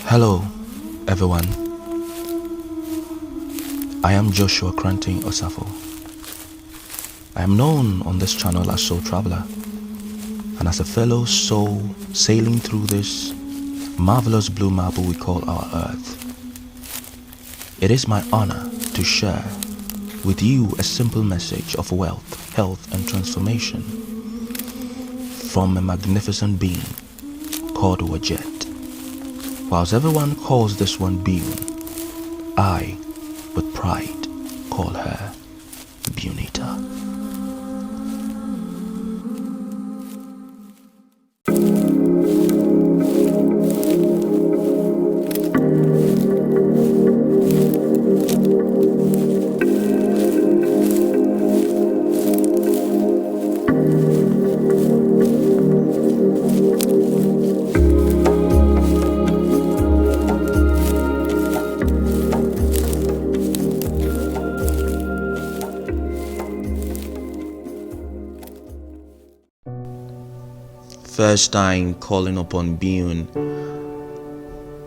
Hello, everyone. I am Joshua Kranting Osafo. I am known on this channel as Soul Traveler, and as a fellow soul sailing through this marvelous blue marble we call our Earth. It is my honor to share with you a simple message of wealth, health, and transformation from a magnificent being called WAD'JEIT. Whilst everyone calls this one Bune, I, with pride, call her BUNITA. First time calling upon Bune,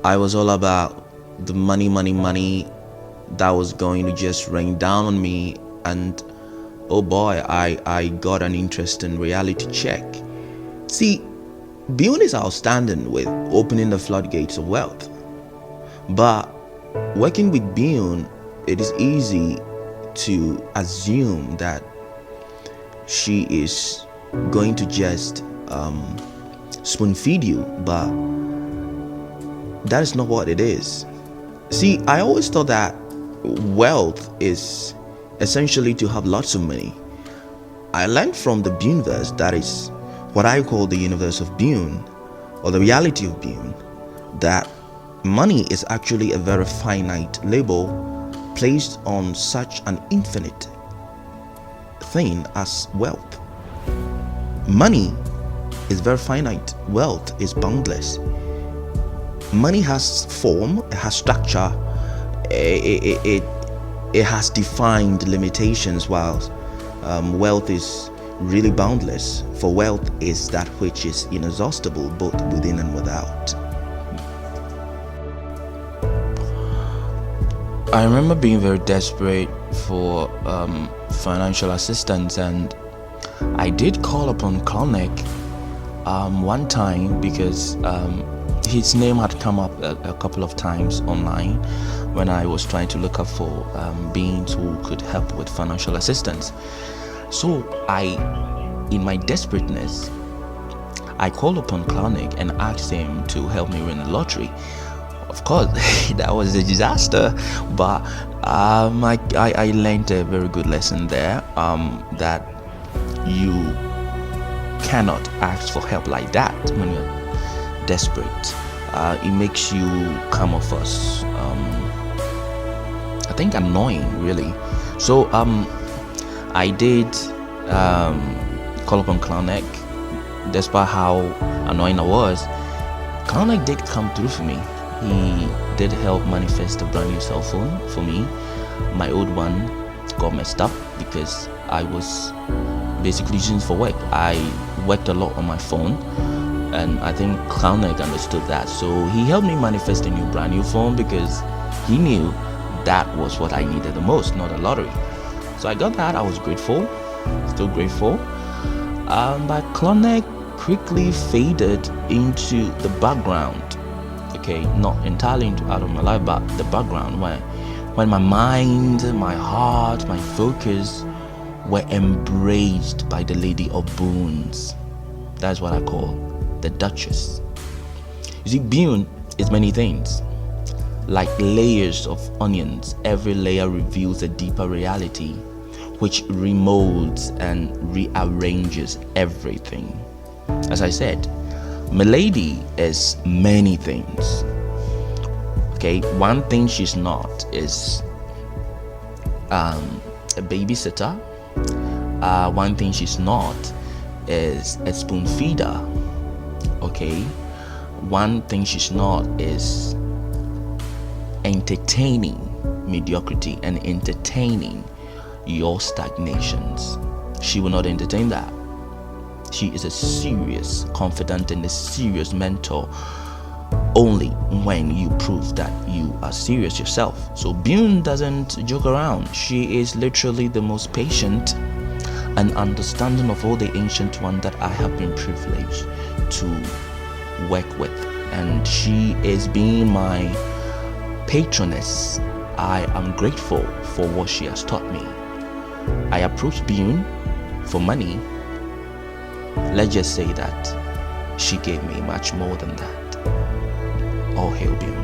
I was all about the money that was going to just rain down on me, and oh boy, I got an interesting reality check. See, Bune is outstanding with opening the floodgates of wealth, but working with Bune, it is easy to assume that she is going to just spoon feed you, but that is not what it is. See, I always thought that wealth is essentially to have lots of money. I learned from the Buneverse, that is what I call the universe of Bune, or the reality of Bune, that money is actually a very finite label placed on such an infinite thing as wealth. Money is very finite. Wealth is boundless. Money has form, it has structure, it has defined limitations, whilst wealth is really boundless. For wealth is that which is inexhaustible, both within and without. I remember being very desperate for financial assistance, and I did call upon Clonic one time because his name had come up a couple of times online when I was trying to look up for beings who could help with financial assistance. So in my desperateness, I called upon Clonic and asked him to help me win the lottery. Of course, that was a disaster, but I learned a very good lesson there, that you cannot ask for help like that when you're desperate. It makes you come off as I think annoying, really. So I did call upon Clonic. Despite how annoying I was, Clonic did come through for me. He did help manifest a brand new cell phone for me. My old one got messed up because I was basically using it for work. I worked a lot on my phone, and I think Clonic understood that. So he helped me manifest a brand new phone because he knew that was what I needed the most, not a lottery. So I got that. I was grateful, still grateful. But Clonic quickly faded into the background. Okay, not entirely out of my life, but the background, when my mind, my heart, my focus were embraced by the lady of Boons. That's what I call the Duchess. You see, Bune is many things. Like layers of onions, every layer reveals a deeper reality, which remolds and rearranges everything. As I said, Milady is many things. Okay, one thing she's not is a babysitter. One thing she's not is a spoon feeder. Okay, one thing she's not is entertaining mediocrity and entertaining your stagnations. She will not entertain that. She is a serious confidant and a serious mentor only when you prove that you are serious yourself. So Bune doesn't joke around. She is literally the most patient and understanding of all the ancient ones that I have been privileged to work with, and she is being my patroness. I am grateful for what she has taught me. I approached Bune for money. Let's just say that she gave me much more than that. All hail Bune.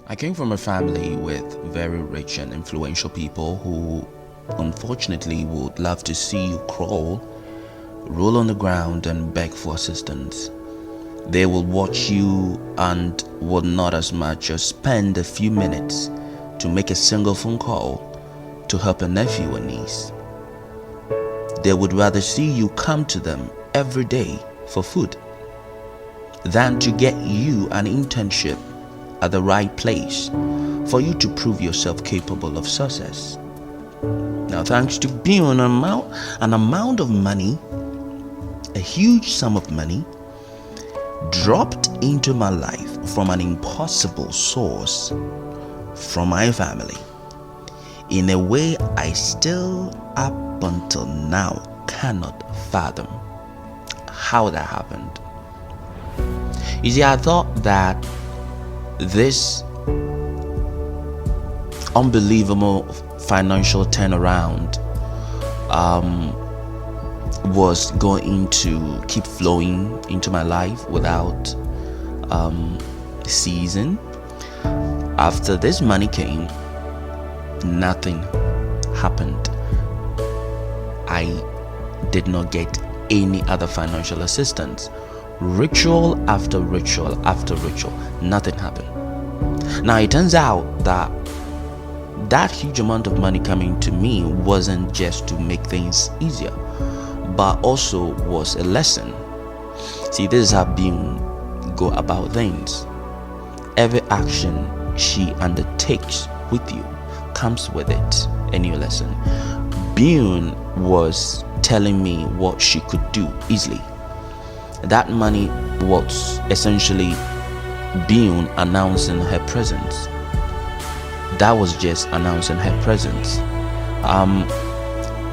I came from a family with very rich and influential people who unfortunately would love to see you crawl, roll on the ground and beg for assistance. They will watch you and would not as much as spend a few minutes to make a single phone call to help a nephew or niece. They would rather see you come to them every day for food than to get you an internship at the right place for you to prove yourself capable of success. Now, thanks to Bune, an amount of money, a huge sum of money, dropped into my life from an impossible source from my family in a way I still up until now cannot fathom how that happened. You see, I thought that this unbelievable financial turnaround was going to keep flowing into my life without ceasing. After this money came, nothing happened. I did not get any other financial assistance. Ritual after ritual after ritual, nothing happened. Now it turns out that that huge amount of money coming to me wasn't just to make things easier, but also was a lesson. See, this is how Bune go about things. Every action she undertakes with you comes with it a new lesson. Bune was telling me what she could do easily. That money was essentially Bune announcing her presence. That was just announcing her presence.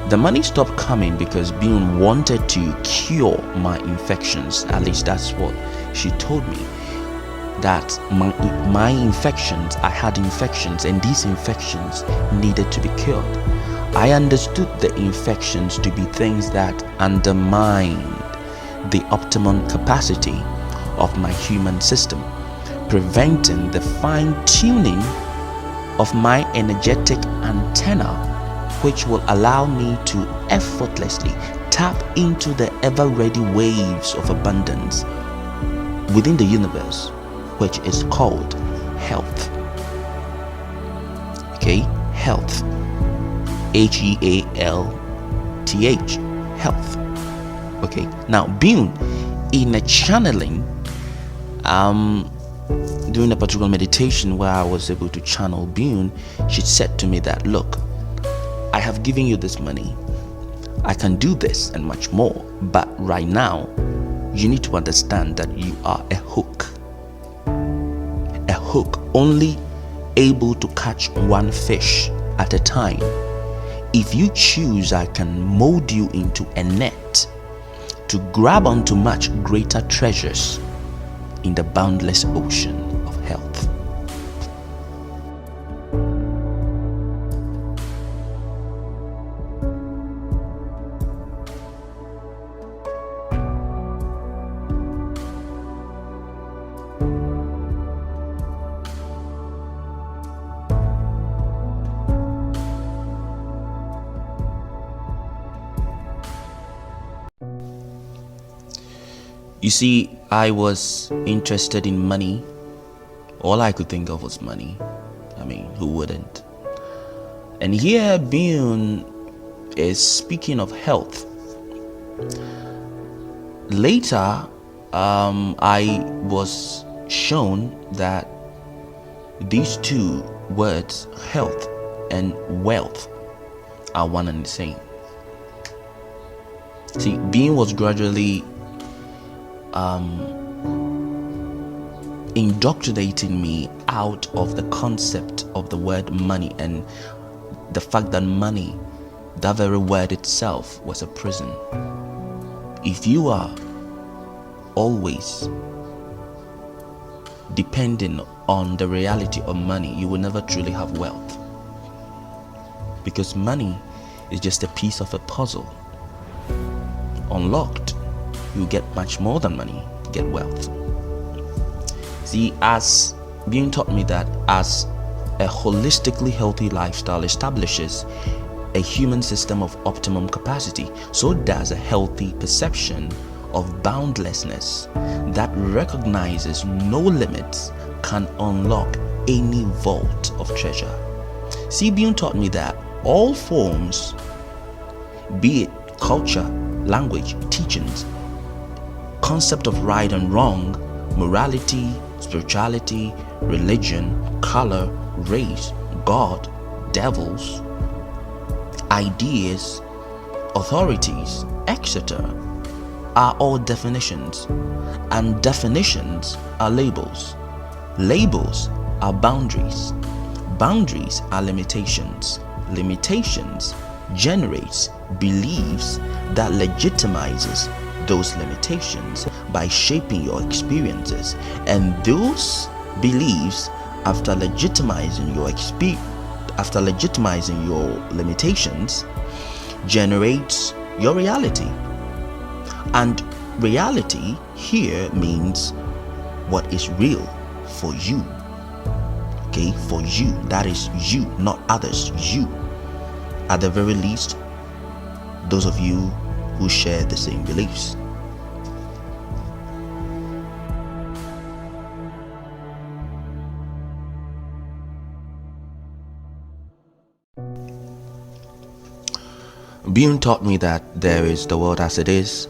The money stopped coming because Bune wanted to cure my infections. At least that's what she told me. That my infections, I had infections, and these infections needed to be cured. I understood the infections to be things that undermine the optimum capacity of my human system, preventing the fine-tuning of my energetic antenna, which will allow me to effortlessly tap into the ever-ready waves of abundance within the universe, which is called health. Okay, health. H-E-A-L-T-H, health. Okay, now Bune, in a channeling, doing a particular meditation where I was able to channel Bune, she said to me that, look, I have given you this money, I can do this and much more, but right now you need to understand that you are a hook only able to catch one fish at a time. If you choose, I can mold you into a net to grab onto much greater treasures in the boundless ocean of health. You see, I was interested in money. All I could think of was money. I mean, who wouldn't? And here Bune is speaking of health. Later, I was shown that these two words, health and wealth, are one and the same. See, Bune was gradually indoctrinating me out of the concept of the word money and the fact that money, that very word itself, was a prison. If you are always depending on the reality of money, you will never truly have wealth, because money is just a piece of a puzzle. Unlocked, you get much more than money, get wealth. See, as Bune taught me that as a holistically healthy lifestyle establishes a human system of optimum capacity, so does a healthy perception of boundlessness that recognizes no limits can unlock any vault of treasure. See, Bune taught me that all forms, be it culture, language, teachings, concept of right and wrong, morality, spirituality, religion, color, race, God, devils, ideas, authorities, etc., are all definitions, and definitions are labels. Labels are boundaries. Boundaries are limitations. Limitations generates beliefs that legitimizes those limitations by shaping your experiences, and those beliefs, after legitimizing your limitations, generates your reality. And reality here means what is real for you. Okay, for you, that is you, not others, you. At the very least, those of you who share the same beliefs. Bune taught me that there is the world as it is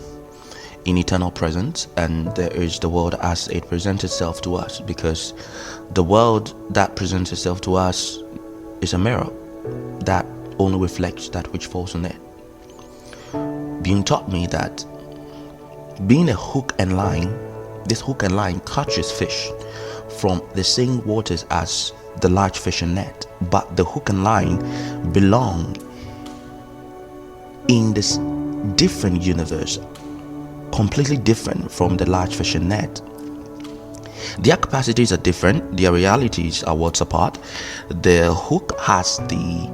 in eternal presence, and there is the world as it presents itself to us, because the world that presents itself to us is a mirror that only reflects that which falls on it. Bune taught me that being a hook and line, this hook and line catches fish from the same waters as the large fishing net, but the hook and line belong in this different universe, completely different from the large fishing net. Their capacities are different, their realities are worlds apart. The hook has the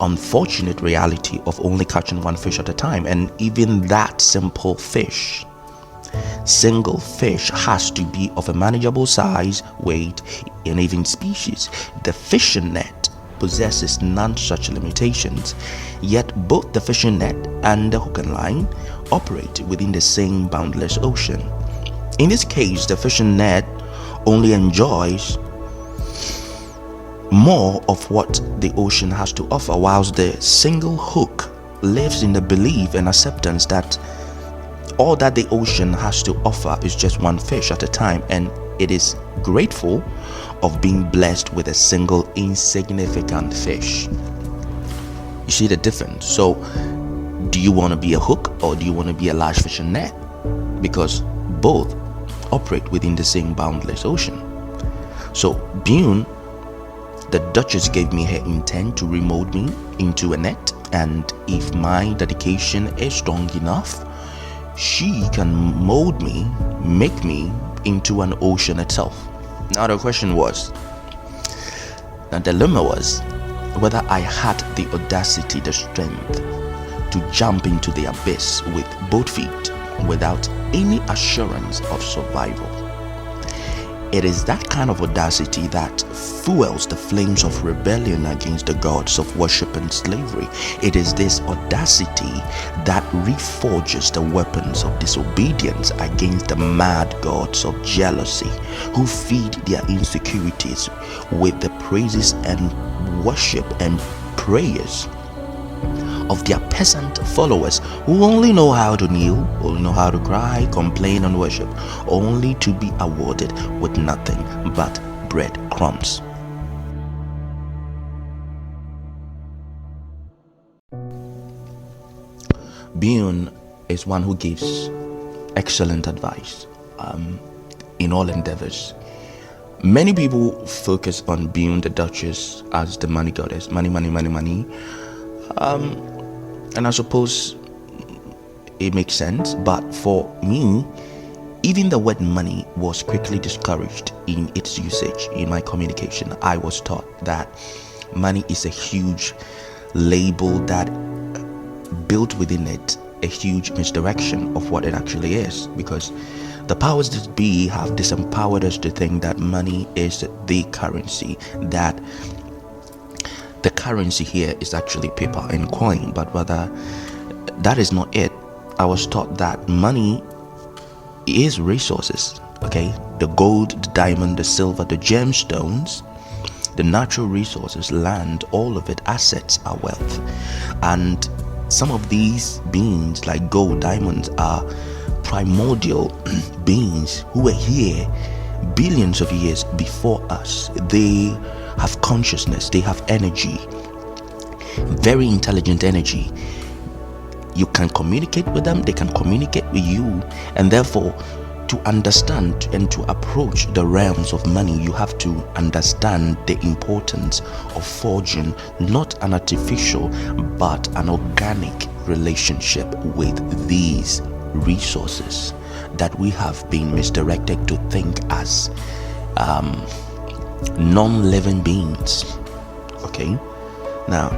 unfortunate reality of only catching one fish at a time, and even that single fish has to be of a manageable size, weight, and even species. The fishing net possesses none such limitations, yet both the fishing net and the hook and line operate within the same boundless ocean. In this case, the fishing net only enjoys more of what the ocean has to offer, whilst the single hook lives in the belief and acceptance that all that the ocean has to offer is just one fish at a time, and it is grateful of being blessed with a single insignificant fish. You see the difference? So do you want to be a hook or do you want to be a large fishing net? Because both operate within the same boundless ocean. So Bune, the Duchess, gave me her intent to remold me into a net, and if my dedication is strong enough, she can mold me, make me into an ocean itself. Now the question was, the dilemma was whether I had the audacity, the strength to jump into the abyss with both feet without any assurance of survival. It is that kind of audacity that fuels the flames of rebellion against the gods of worship and slavery. It is this audacity that reforges the weapons of disobedience against the mad gods of jealousy, who feed their insecurities with the praises and worship and prayers of their peasant followers, who only know how to kneel, only know how to cry, complain, and worship, only to be awarded with nothing but breadcrumbs. Bune is one who gives excellent advice in all endeavors. Many people focus on Bune, the Duchess, as the money goddess. Money, money, money, money. And I suppose it makes sense, but for me, even the word money was quickly discouraged in its usage in my communication. I was taught that money is a huge label that built within it a huge misdirection of what it actually is, because the powers that be have disempowered us to think that money is the currency, that the currency here is actually paper and coin, but rather that is not it. I was taught that money is resources, okay? The gold, the diamond, the silver, the gemstones, the natural resources, land, all of it, assets are wealth. And some of these beings like gold, diamonds, are primordial beings who were here billions of years before us. They have consciousness, they have energy, very intelligent energy. You can communicate with them, they can communicate with you, and therefore to understand and to approach the realms of money, you have to understand the importance of forging not an artificial but an organic relationship with these resources that we have been misdirected to think as non-living beings. Okay, now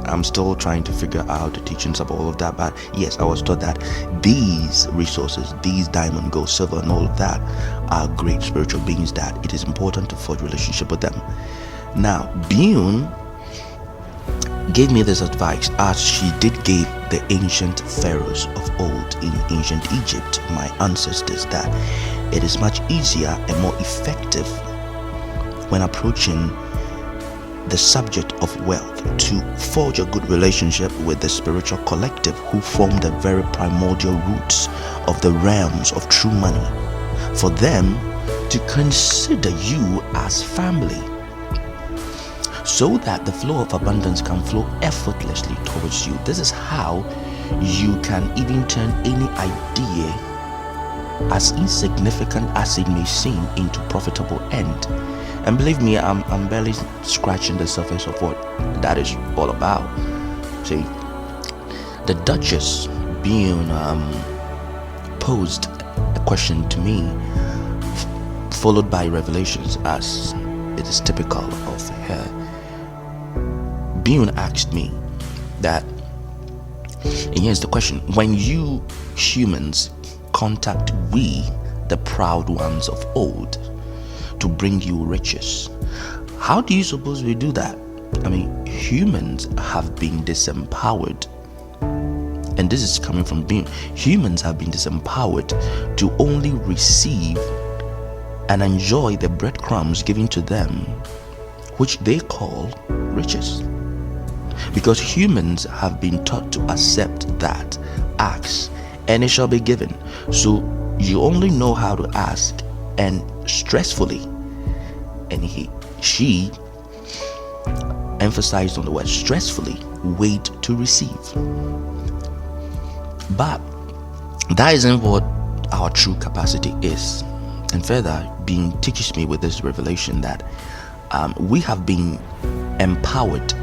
I'm still trying to figure out the teachings of all of that, but yes, I was taught that these resources, these diamond, gold, silver, and all of that are great spiritual beings, that it is important to forge relationship with them. Now, Bune gave me this advice, as she did give the ancient pharaohs of old in ancient Egypt, my ancestors, that it is much easier and more effective when approaching the subject of wealth to forge a good relationship with the spiritual collective who form the very primordial roots of the realms of true money, for them to consider you as family, so that the flow of abundance can flow effortlessly towards you. This is how you can even turn any idea, as insignificant as it may seem, into profitable end. And believe me, I'm barely scratching the surface of what that is all about. See, the Duchess Bune posed a question to me, followed by revelations, as it is typical of her. Bune asked me that, and here's the question: when you humans contact we, the proud ones of old, to bring you riches, how do you suppose we do that? I mean, humans have been disempowered, and this is coming from Bune. Humans have been disempowered to only receive and enjoy the breadcrumbs given to them, which they call riches. Because humans have been taught to accept that ask and it shall be given. So you only know how to ask and stressfully, and she emphasized on the word stressfully, wait to receive. But that isn't what our true capacity is. And further, Bune teaches me with this revelation that we have been empowered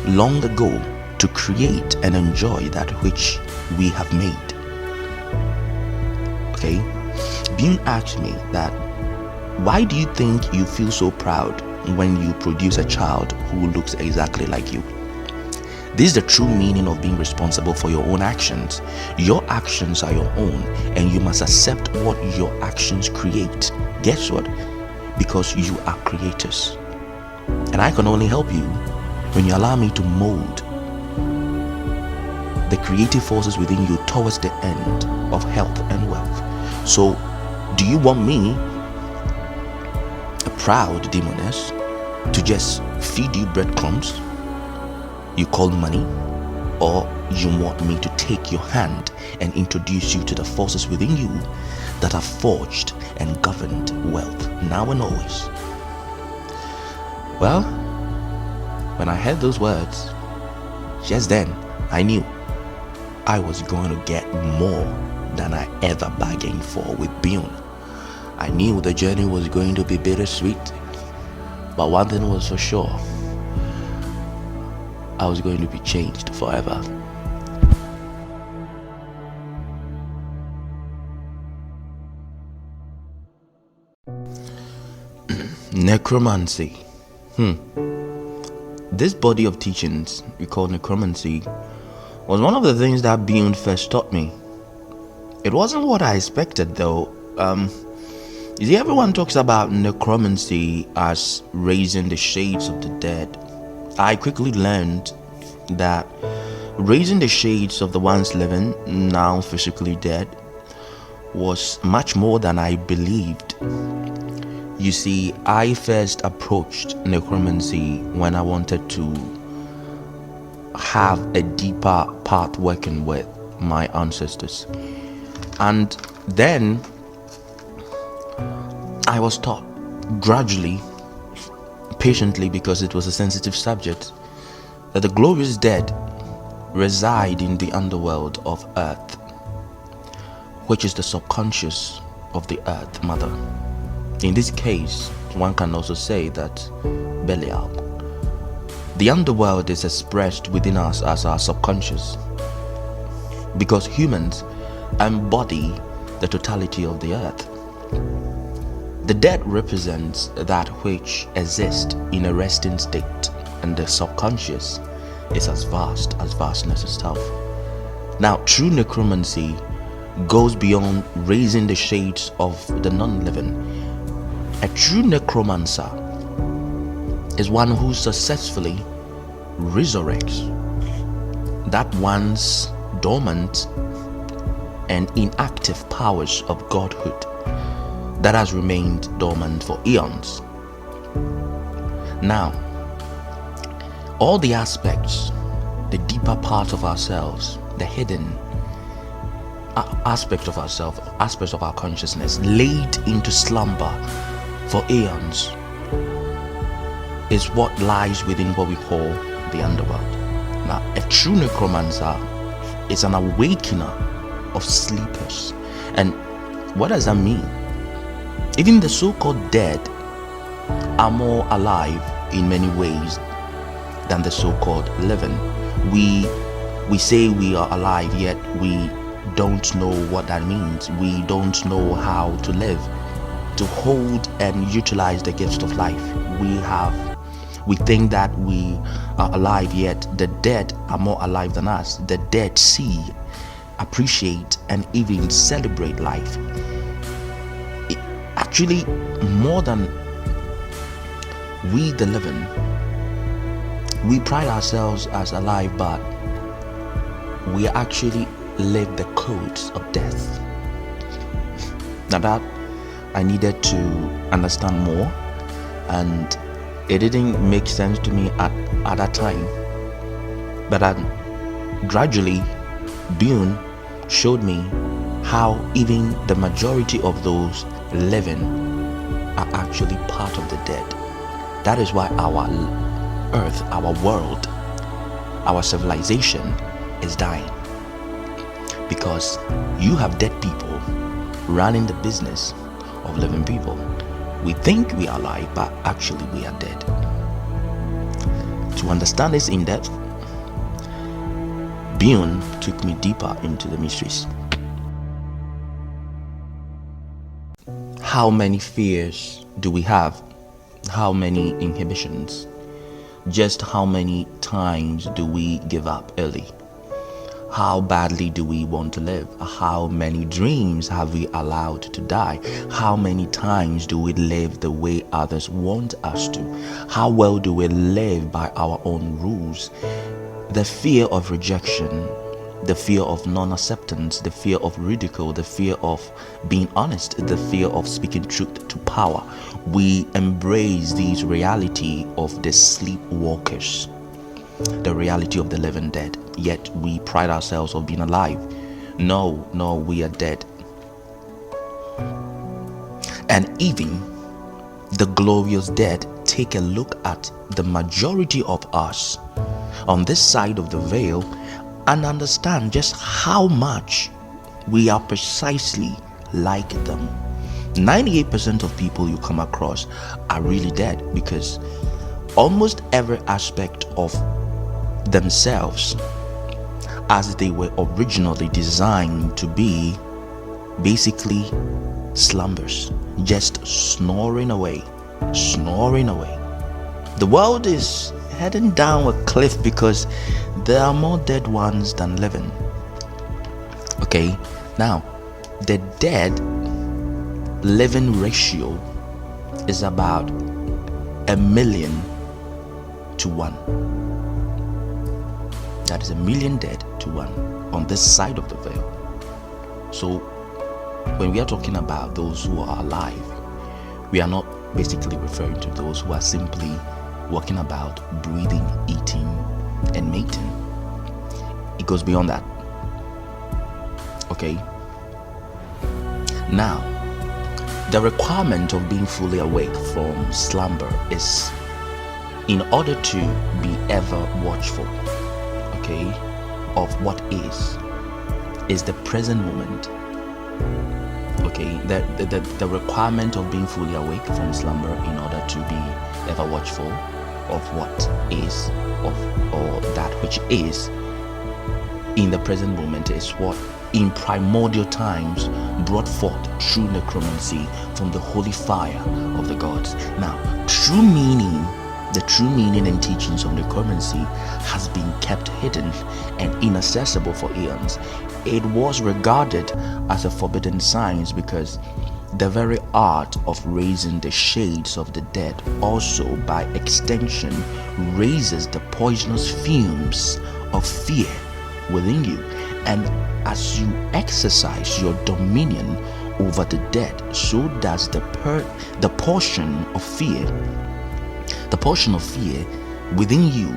long ago to create and enjoy that which we have made. Okay, Bune asked me that, why do you think you feel so proud when you produce a child who looks exactly like you? This is the true meaning of being responsible for your own actions. Your actions are your own, and you must accept what your actions create. Guess what? because you are creators. And I can only help you when you allow me to mold the creative forces within you towards the end of health and wealth. So, do you want me, a proud demoness, to just feed you breadcrumbs you call money? Or you want me to take your hand and introduce you to the forces within you that have forged and governed wealth now and always? Well, when I heard those words, just then I knew I was going to get more than I ever bargained for with Bune. I knew the journey was going to be bittersweet, but one thing was for sure: I was going to be changed forever. Necromancy. This body of teachings we call necromancy was one of the things that Bune first taught me. It wasn't what I expected though. You see, everyone talks about necromancy as raising the shades of the dead. I quickly learned that raising the shades of the ones living, now physically dead, was much more than I believed. You see, I first approached necromancy when I wanted to have a deeper path working with my ancestors. And then I was taught gradually, patiently, because it was a sensitive subject, that the glorious dead reside in the underworld of earth, which is the subconscious of the earth mother. In this case, one can also say that Belial. The underworld is expressed within us as our subconscious, because humans embody the totality of the earth. The dead represents that which exists in a resting state, and the subconscious is as vast as vastness itself. Now, true necromancy goes beyond raising the shades of the non-living. A true necromancer is one who successfully resurrects that once dormant and inactive powers of godhood that has remained dormant for eons. Now, all the aspects, the deeper part of ourselves, the hidden aspect of ourselves, aspects of our consciousness, laid into slumber for eons, is what lies within what we call the underworld. Now, a true necromancer is an awakener of sleepers. And what does that mean? Even the so-called dead are more alive in many ways than the so-called living. We say we are alive, yet we don't know what that means. We don't know how to live, to hold and utilize the gifts of life. We think that we are alive, yet the dead are more alive than us. The dead see, appreciate, and even celebrate life. Actually, more than we the living, we pride ourselves as alive, but we actually live the codes of death. Now that I needed to understand more, and it didn't make sense to me at that time, but gradually Bune showed me how even the majority of those living are actually part of the dead. That is why our earth, our world, our civilization is dying, because you have dead people running the business of living people. We think we are alive, but actually we are dead. To understand this in depth, Bune took me deeper into the mysteries. How many fears do we have? How many inhibitions? Just how many times do we give up early? How badly do we want to live? How many dreams have we allowed to die? How many times do we live the way others want us to? How well do we live by our own rules? The fear of rejection, the fear of non-acceptance, the fear of ridicule, the fear of being honest, the fear of speaking truth to power. We embrace this reality of the sleepwalkers, the reality of the living dead, yet we pride ourselves of being alive. No, we are dead. And even the glorious dead take a look at the majority of us on this side of the veil and understand just how much we are precisely like them. 98% of people you come across are really dead, because almost every aspect of themselves as they were originally designed to be basically slumbers, just snoring away. The world is heading down a cliff because there are more dead ones than living. Okay, now the dead living ratio is about 1,000,000 to 1. That is 1,000,000 dead to 1 on this side of the veil. So when we are talking about those who are alive, we are not basically referring to those who are simply walking about, breathing, eating, and mating. It goes beyond that. Okay? Now, the requirement of being fully awake from slumber is in order to be ever watchful, okay, of what is the present moment. Okay, the requirement of being fully awake from slumber in order to be ever watchful of what is, or that which is in the present moment, is what in primordial times brought forth true necromancy from the holy fire of the gods. Now, the true meaning and teachings of necromancy has been kept hidden and inaccessible for eons. It was regarded as a forbidden science because the very art of raising the shades of the dead also by extension raises the poisonous fumes of fear within you. And as you exercise your dominion over the dead, so does the portion of fear within you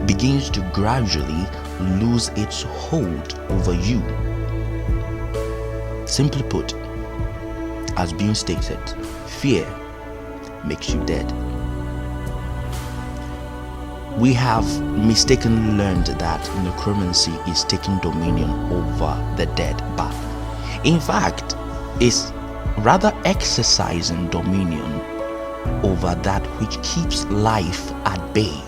begins to gradually lose its hold over you. Simply put, as Bune stated, fear makes you dead. We have mistakenly learned that necromancy is taking dominion over the dead, but in fact, it's rather exercising dominion over that which keeps life at bay.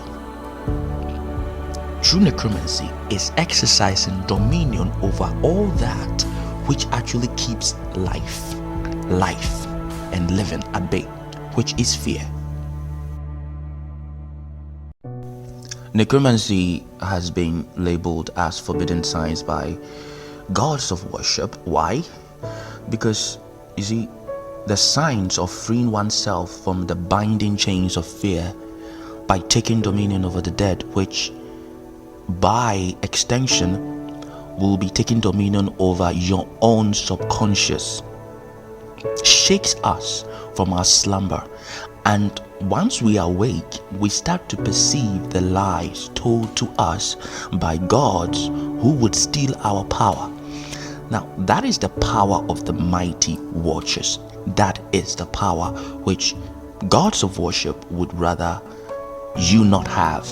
True necromancy is exercising dominion over all that which actually keeps life and living at bay, which is fear. Necromancy has been labeled as forbidden science by gods of worship. Why? Because, you see, the science of freeing oneself from the binding chains of fear by taking dominion over the dead, which by extension will be taking dominion over your own subconscious, shakes us from our slumber. And once we awake, we start to perceive the lies told to us by gods who would steal our power. Now, that is the power of the mighty watchers. That is the power which gods of worship would rather you not have.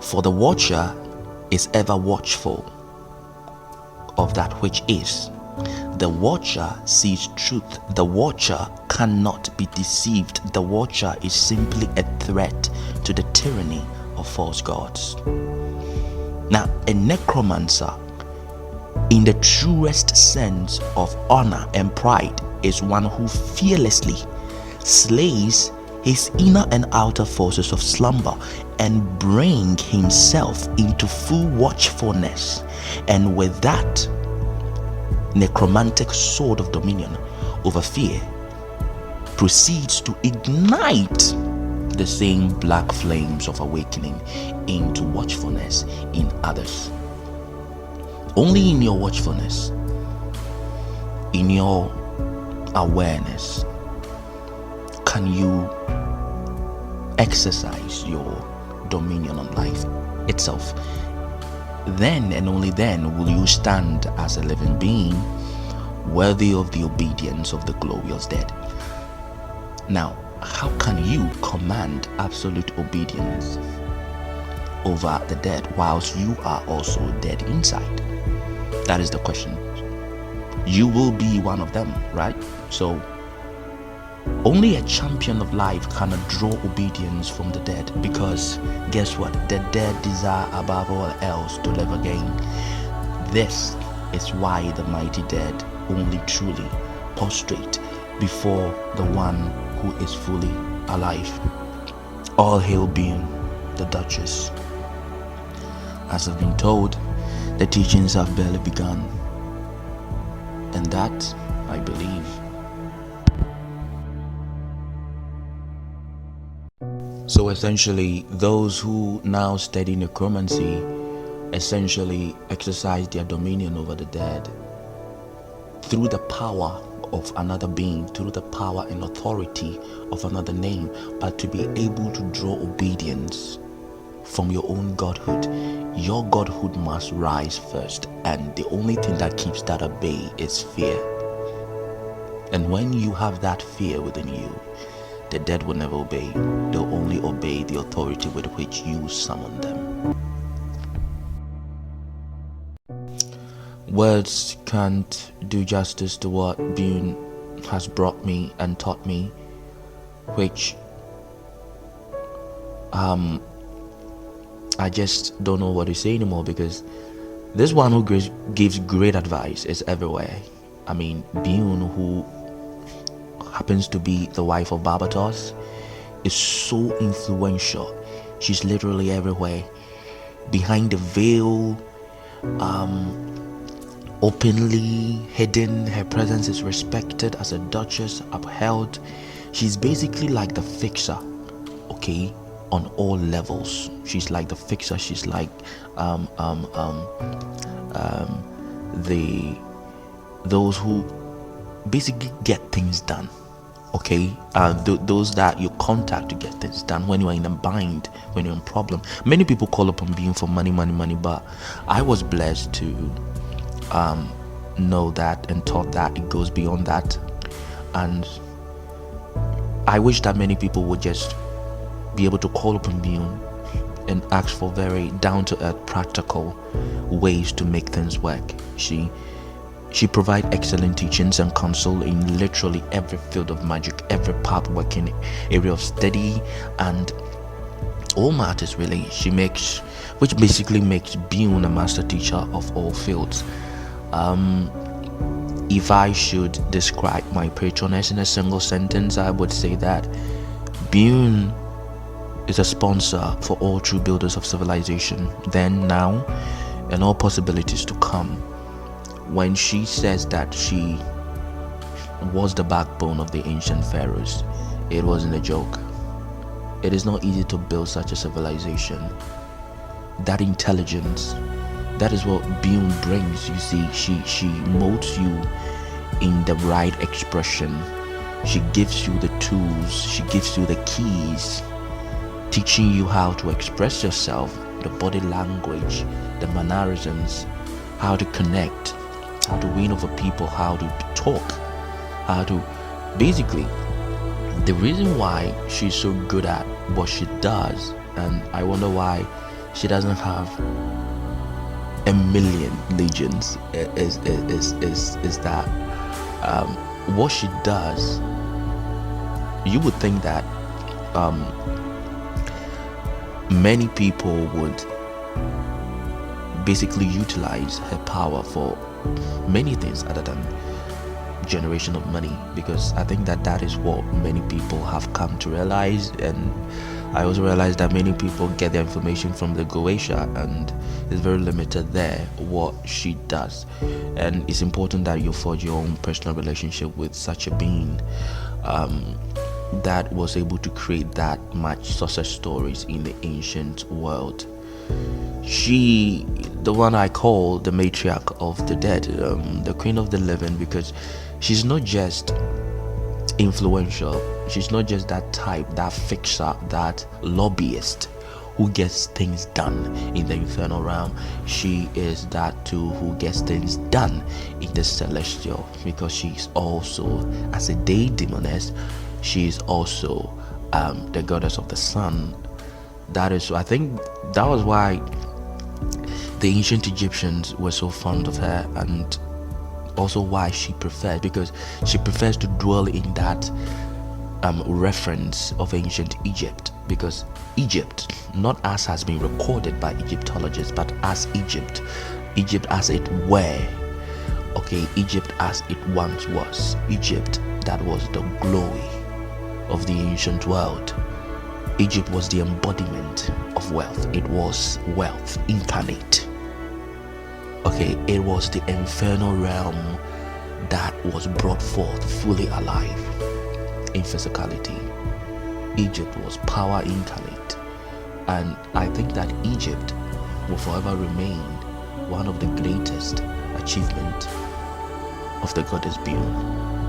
For the watcher is ever watchful of that which is. The watcher sees truth. The watcher cannot be deceived. The watcher is simply a threat to the tyranny of false gods. Now, a necromancer, in the truest sense of honor and pride, is one who fearlessly slays his inner and outer forces of slumber and bring himself into full watchfulness, and with that necromantic sword of dominion over fear proceeds to ignite the same black flames of awakening into watchfulness in others. Only in your watchfulness, in your awareness, can you exercise your dominion on life itself. Then and only then will you stand as a living being worthy of the obedience of the glorious dead. Now, how can you command absolute obedience over the dead whilst you are also dead inside? That is the question. You will be one of them, right? So only a champion of life can draw obedience from the dead, because guess what? The dead desire above all else to live again. This is why the mighty dead only truly prostrate before the one who is fully alive. All hail Bune, the Duchess. As I've been told, the teachings have barely begun, and that, I believe. So essentially, those who now study necromancy essentially exercise their dominion over the dead through the power of another being, through the power and authority of another name, but to be able to draw obedience from your own godhood. Your godhood must rise first, and the only thing that keeps that at bay is fear. And when you have that fear within you, the dead will never obey you. They'll only obey the authority with which you summon them. Words can't do justice to what Bune has brought me and taught me, which I just don't know what to say anymore, because this one who gives great advice is everywhere. I mean, Bune, who happens to be the wife of Barbatos, is so influential. She's literally everywhere, behind the veil, openly hidden. Her presence is respected as a duchess, upheld. She's basically like the fixer, okay, on all levels. She's like the fixer. She's like those who basically get things done, okay? Those that you contact to get things done when you are in a bind, when you're in a problem. Many people call upon Bune for money, but I was blessed to know that and taught that it goes beyond that. And I wish that many people would just be able to call upon Bune and ask for very down-to-earth, practical ways to make things work. She provides excellent teachings and counsel in literally every field of magic, every path-working area of study, and all matters really. Which basically makes Bune a master teacher of all fields. If I should describe my patroness in a single sentence, I would say that Bune is a sponsor for all true builders of civilization, then, now, and all possibilities to come. When she says that she was the backbone of the ancient pharaohs, it wasn't a joke. It is not easy to build such a civilization. That intelligence, that is what Bune brings. You see, she molds you in the right expression. She gives you the tools, she gives you the keys, teaching you how to express yourself, the body language, the mannerisms, how to connect, how to win over people, how to talk, how to basically, the reason why she's so good at what she does, and I wonder why she doesn't have a million legions, is that what she does, you would think that many people would basically utilize her power for many things other than generation of money, because I think that that is what many people have come to realize. And I also realized that many people get their information from the Goetia, and it's very limited there what she does. And it's important that you forge your own personal relationship with such a being that was able to create that much success stories in the ancient world. She, the one I call the matriarch of the dead, the queen of the living, because she's not just influential, she's not just that type, that fixer, that lobbyist who gets things done in the infernal realm. She is that too who gets things done in the celestial, because she's also, as a day demoness, she is also the goddess of the sun. That is, I think that was why the ancient Egyptians were so fond of her, and also why she prefers, because she prefers to dwell in that reference of ancient Egypt, because Egypt, not as has been recorded by Egyptologists, but as Egypt as it were, okay, Egypt as it once was, Egypt that was the glory of the ancient world. Egypt was the embodiment of wealth. It was wealth incarnate. Okay, it was the infernal realm that was brought forth fully alive in physicality. Egypt was power incarnate. And I think that Egypt will forever remain one of the greatest achievements of the goddess Bune.